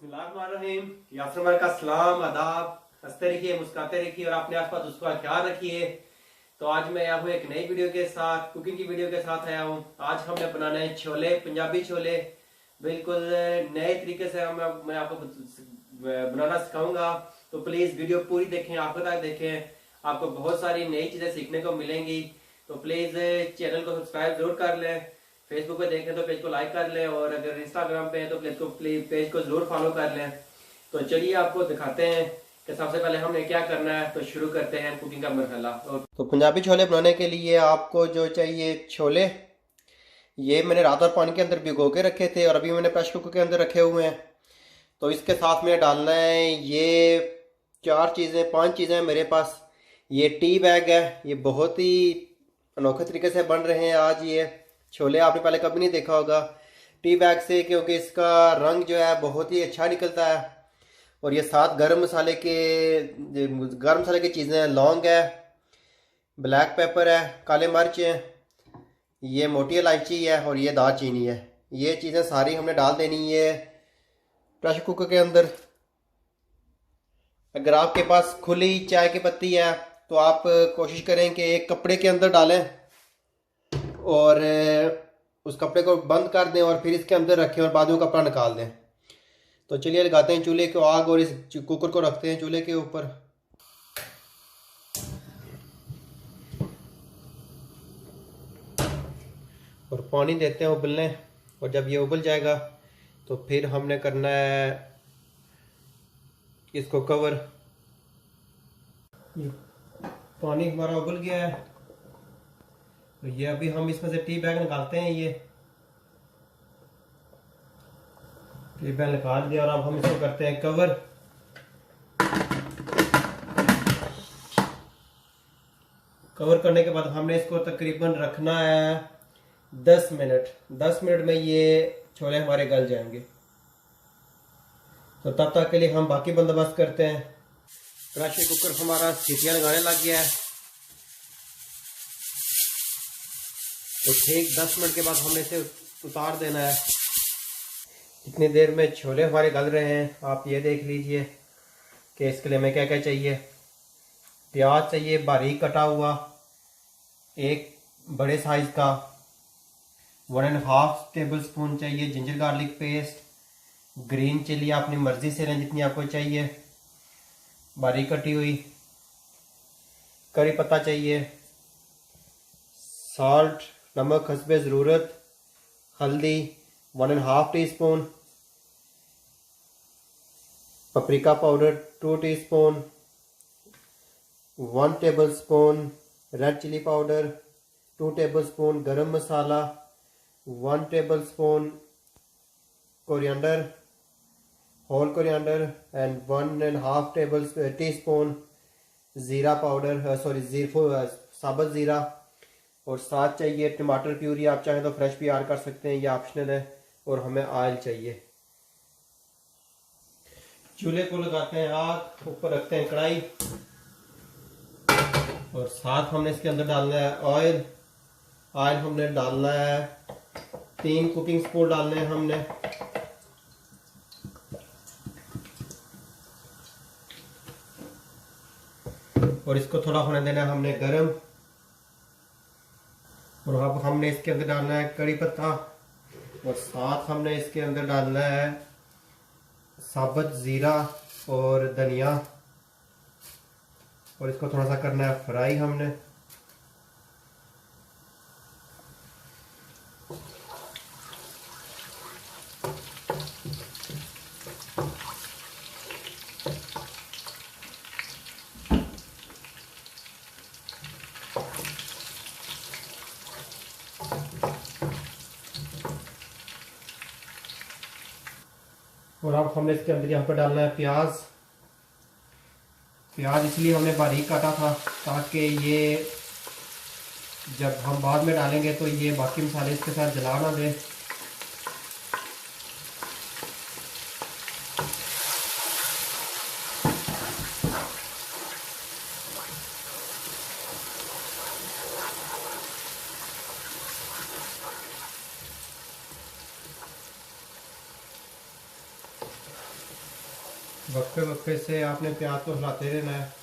बिस्मिल्लाहिर्रहमानिर्रहीम। यासर का सलाम आदाब। हंसते रखिए, मुस्कुराते रखिए और अपने आसपास उसका ख्याल रखिए। तो आज मैं आया हूँ एक नई वीडियो के साथ, कुकिंग की वीडियो के साथ आया हूँ। आज हमने बनाना है छोले, पंजाबी छोले, बिल्कुल नए तरीके से मैं आपको बनाना सिखाऊंगा। तो प्लीज वीडियो पूरी देखें, आखिर तक देखें, आपको बहुत सारी नई चीजें सीखने को मिलेंगी। तो प्लीज चैनल को सब्सक्राइब जरूर कर लें। फेसबुक पे देखें तो पेज को लाइक कर लें, और अगर इंस्टाग्राम पे है तो पेज को जरूर फॉलो कर लें। तो चलिए आपको दिखाते हैं कि सबसे पहले हमें क्या करना है। तो शुरू करते हैं कुकिंग का मरहला। तो पंजाबी छोले बनाने के लिए आपको जो चाहिए, छोले ये मैंने रात और पानी के अंदर भिगो के रखे थे और अभी मैंने प्रेशर कुकर के अंदर रखे हुए हैं। तो इसके साथ में डालना है ये पांच चीज़ें मेरे पास। ये टी बैग है, ये बहुत ही अनोखे तरीके से बन रहे हैं आज। ये छोले आपने पहले कभी नहीं देखा होगा टी बैग से, क्योंकि इसका रंग जो है बहुत ही अच्छा निकलता है। और ये साथ गर्म मसाले की चीज़ें, लौंग है, ब्लैक पेपर है, काले मिर्च है, ये मोटी इलायची है और ये दालचीनी है। ये चीज़ें सारी हमने डाल देनी है प्रेशर कुकर के अंदर। अगर आपके पास खुली चाय की पत्ती है तो आप कोशिश करें कि एक कपड़े के अंदर डालें और उस कपड़े को बंद कर दें और फिर इसके अंदर रखें और बाद में कपड़ा निकाल दें। तो चलिए लगाते हैं चूल्हे को आग और इस कुकर को रखते हैं चूल्हे के ऊपर। और पानी देते हैं उबलने, और जब ये उबल जाएगा तो फिर हमने करना है इसको कवर। पानी हमारा उबल गया है, तो ये अभी हम इसमें से टी बैग निकालते हैं। ये टी बैग निकाल दिया और अब हम इसको करते हैं कवर। कवर करने के बाद हमने इसको तकरीबन रखना है 10 मिनट। 10 मिनट में ये छोले हमारे गल जाएंगे। तो तब तक के लिए हम बाकी बंदोबस्त करते हैं। प्रेशर कुकर हमारा सीटियां लगाने लग गया है। तो ठीक 10 मिनट के बाद हमने इसे उतार देना है। इतनी देर में छोले हमारे गल रहे हैं। आप ये देख लीजिए कि इसके लिए हमें क्या क्या चाहिए। प्याज चाहिए बारीक कटा हुआ, एक बड़े साइज का। 1.5 टेबल स्पून चाहिए ginger garlic paste. Green chilli अपनी मर्जी से लें जितनी आपको चाहिए, बारीक कटी हुई। करी पत्ता चाहिए, साल्ट नमक हस्बे ज़रूरत, हल्दी 1.5 teaspoon, paprika powder 2 teaspoon, 1 tablespoon red chilli powder, 2 tablespoon garam masala, 1 tablespoon coriander, whole coriander and 1.5 teaspoon ज़ीरा पाउडर, साबुत ज़ीरा। और साथ चाहिए टमाटर प्यूरी, आप चाहें तो फ्रेश भी ऐड कर सकते हैं, ये ऑप्शनल है। और हमें ऑयल चाहिए। चूल्हे को लगाते हैं आग, ऊपर रखते हैं कढ़ाई और साथ हमने इसके अंदर डालना है ऑयल। ऑयल हमने डालना है 3 कुकिंग स्पून डालने हैं हमने। और इसको थोड़ा होने देना है हमने गरम। और अब हमने इसके अंदर डालना है कड़ी पत्ता, और साथ हमने इसके अंदर डालना है साबुत ज़ीरा और धनिया। और इसको थोड़ा सा करना है फ्राई हमने। और अब हमने इसके अंदर यहाँ पर डालना है प्याज। प्याज इसलिए हमने बारीक काटा था ताकि ये जब हम बाद में डालेंगे तो ये बाकी मसाले इसके साथ जला ना दे। वक्फे वक्फे से आपने प्याज को हिलाते रहना है।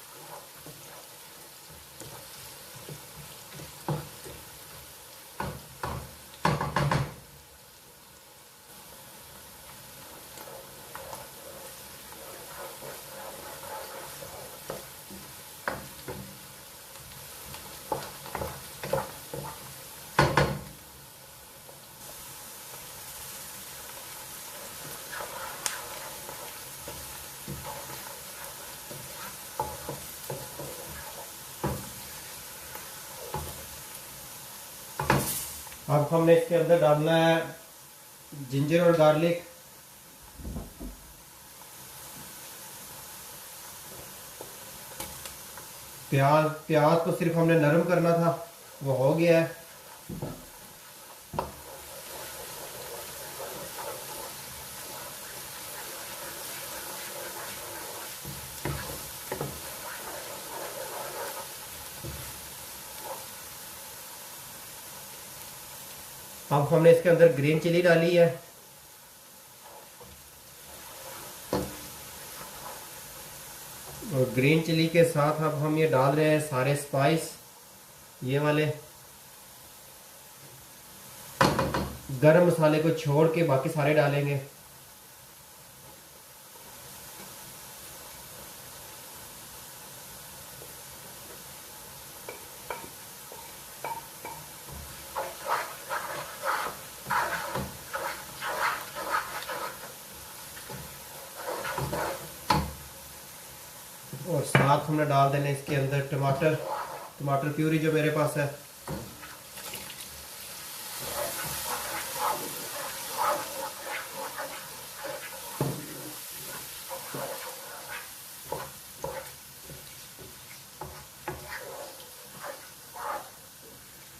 अब हमने इसके अंदर डालना है जिंजर और गार्लिक। प्याज को सिर्फ हमने नरम करना था, वो हो गया है। अब हमने इसके अंदर ग्रीन चिली डाली है। और ग्रीन चिली के साथ अब हम ये डाल रहे हैं सारे स्पाइस, ये वाले गरम मसाले को छोड़ के बाकी सारे डालेंगे। और साथ हमने डाल देने इसके अंदर टमाटर प्यूरी जो मेरे पास है।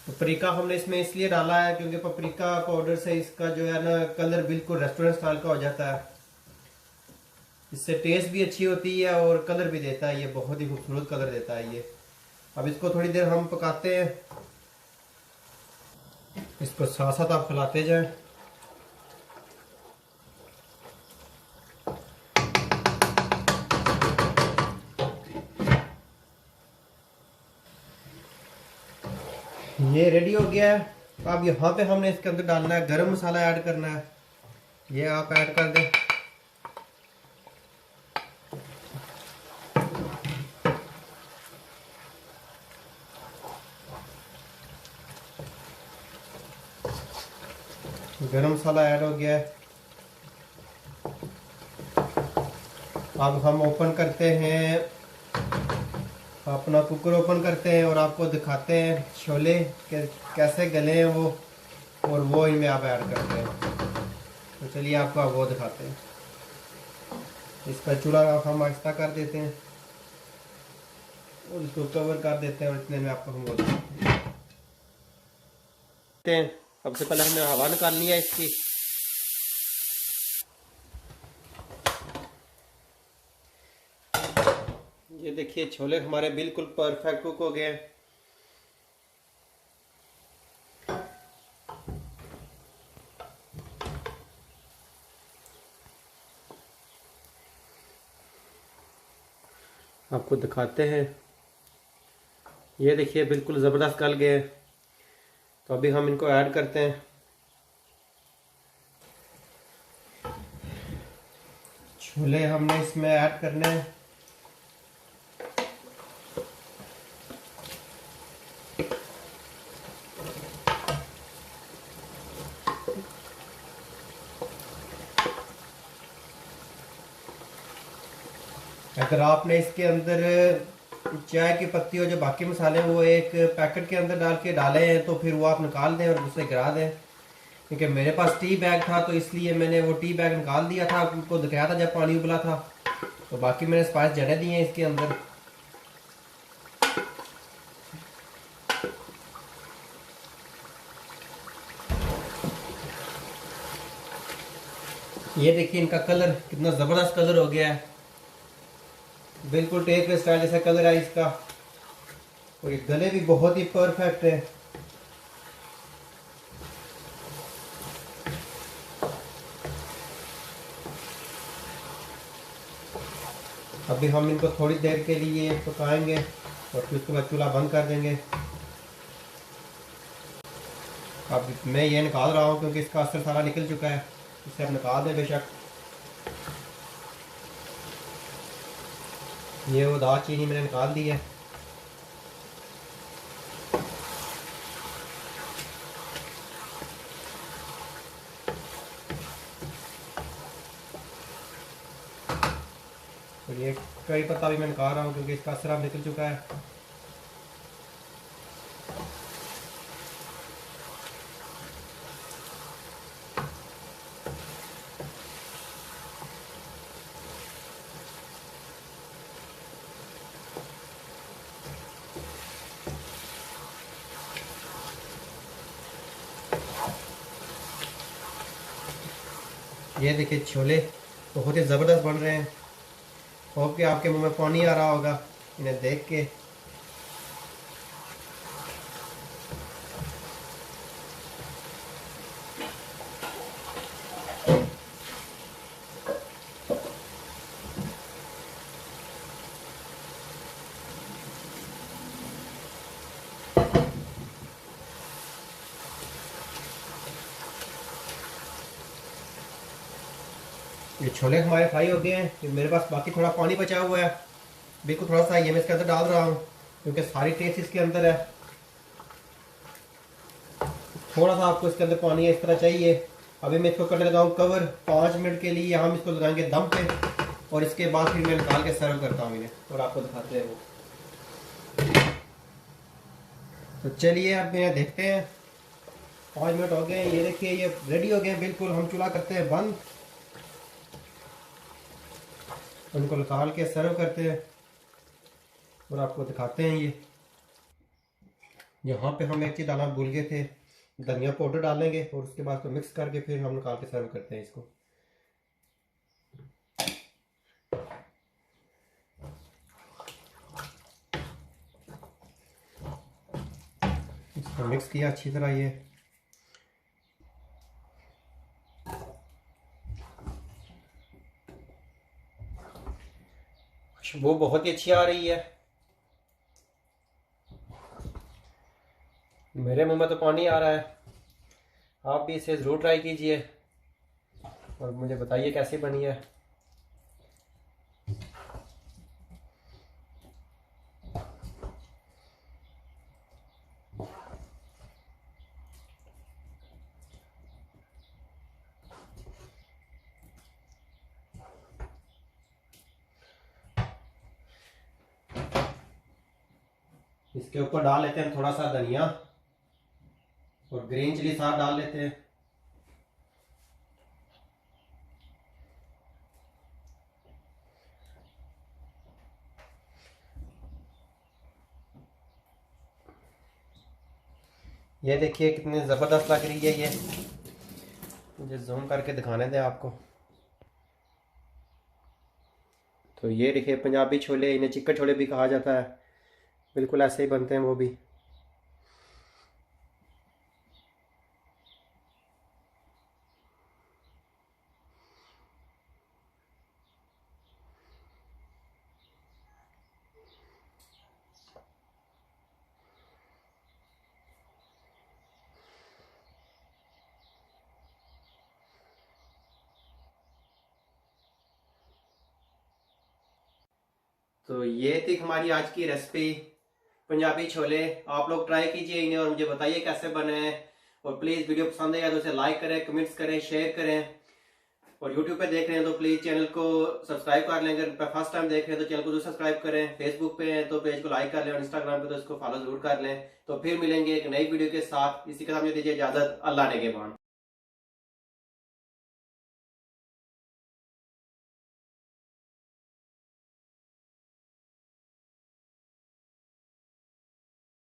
पपरिका हमने इसमें इसलिए डाला है क्योंकि पपरिका पाउडर से इसका जो है ना कलर बिल्कुल रेस्टोरेंट स्टाइल का हो जाता है। इससे टेस्ट भी अच्छी होती है और कलर भी देता है, ये बहुत ही खूबसूरत कलर देता है ये। अब इसको थोड़ी देर हम पकाते हैं, इसको साथ साथ आप खिलाते जाएं। ये रेडी हो गया है। अब यहाँ पे हमने इसके अंदर डालना है गरम मसाला ऐड करना है, ये आप ऐड कर दें। गरम मसाला ऐड हो गया है। अब हम ओपन करते हैं, अपना कुकर ओपन करते हैं और आपको दिखाते हैं छोले कैसे गले हैं वो, और वो इनमें आप ऐड करते हैं। तो चलिए आपको अब वो दिखाते हैं। इसका चूल्हा हम आहिस्ता कर देते हैं और इसको कवर कर देते हैं और इतने में आपको हम वो दिखाते हैं। सबसे पहले हमने हवा निकालनी है इसकी। ये देखिए छोले हमारे बिल्कुल परफेक्ट कुक हो गए हैं। आपको दिखाते हैं, ये देखिए बिल्कुल ज़बरदस्त गल गए। तो अभी हम इनको ऐड करते हैं। छोले हमने इसमें ऐड करने हैं। अगर आपने इसके अंदर चाय की पत्ती और जो बाकी मसाले वो एक पैकेट के अंदर डाल के डाले हैं तो फिर वो आप निकाल दें और उसे गिरा दें। क्योंकि मेरे पास टी बैग था तो इसलिए मैंने वो टी बैग निकाल दिया था, आपको दिखाया था जब पानी उबला था। तो बाकी मैंने स्पाइस जड़े दिए हैं इसके अंदर। ये देखिए इनका कलर कितना ज़बरदस्त कलर हो गया है, बिल्कुल टेक स्टाइल जैसा कलर है इसका। और ये गले भी बहुत ही परफेक्ट है। अभी हम इनको थोड़ी देर के लिए पकाएंगे और फिर उसके बाद चूल्हा बंद कर देंगे। अब मैं ये निकाल रहा हूँ क्योंकि इसका असर सारा निकल चुका है, इसे अब निकाल दें बेशक। ये वो दालचीनी मैंने निकाल दी है। और ये कड़ी पत्ता भी मैं निकाल रहा हूँ क्योंकि इसका असर अब निकल चुका है। ये देखिए छोले बहुत ही ज़बरदस्त बन रहे हैं। होप कि आपके मुंह में पानी आ रहा होगा इन्हें देख के। ये छोले हमारे फ्राई हो गए हैं। ये मेरे पास बाकी थोड़ा पानी बचा हुआ है, बिल्कुल थोड़ा सा ये मैं इसके अंदर डाल रहा हूँ क्योंकि सारी टेस्ट इसके अंदर है। थोड़ा सा आपको इसके अंदर पानी इस तरह चाहिए। अभी मैं इसको करने लगा हूँ कवर। 5 मिनट के लिए हम इसको लगाएंगे दम पे और इसके बाद फिर मैं निकाल के सर्व करता हूँ इन्हें और आपको दिखाते हैं वो। तो चलिए अब इन्हें देखते हैं। 5 मिनट हो गए, ये देखिए ये रेडी हो गए बिल्कुल। हम चूल्हा करते हैं बंद, उनको निकाल के सर्व करते हैं और आपको दिखाते हैं। ये यहाँ पे हम एक चीज़ डालना भूल गए थे, धनिया पाउडर डालेंगे और उसके बाद तो मिक्स करके फिर हम निकाल के सर्व करते हैं इसको। इसको मिक्स किया अच्छी तरह। ये खुशबू बहुत ही अच्छी आ रही है। मेरे मुंह में तो पानी आ रहा है। आप भी इसे ज़रूर ट्राई कीजिए और मुझे बताइए कैसी बनी है। इसके ऊपर डाल लेते हैं थोड़ा सा धनिया और ग्रीन चिली साथ डाल लेते हैं। ये देखिए कितनी ज़बरदस्त लग रही है। ये मुझे जूम करके दिखाने दें आपको। तो ये देखिए पंजाबी छोले, इन्हें चिकन छोले भी कहा जाता है, बिल्कुल ऐसे ही बनते हैं वो भी। तो ये थी हमारी आज की रेसिपी पंजाबी छोले। आप लोग ट्राई कीजिए इन्हें और मुझे बताइए कैसे बने हैं। और प्लीज़ वीडियो पसंद आया तो उसे लाइक करें, कमेंट्स करें, शेयर करें। और यूट्यूब पे देख रहे हैं तो प्लीज़ चैनल को सब्सक्राइब कर लें। अगर फर्स्ट टाइम देख रहे हैं तो चैनल को जरूर सब्सक्राइब करें। फेसबुक पे हैं तो पेज को लाइक कर लें और इंस्टाग्राम पे तो इसको फॉलो जरूर कर लें। तो फिर मिलेंगे एक नई वीडियो के साथ। इसी के साथ मुझे दीजिए इजाज़त। अल्लाह ने के बाद।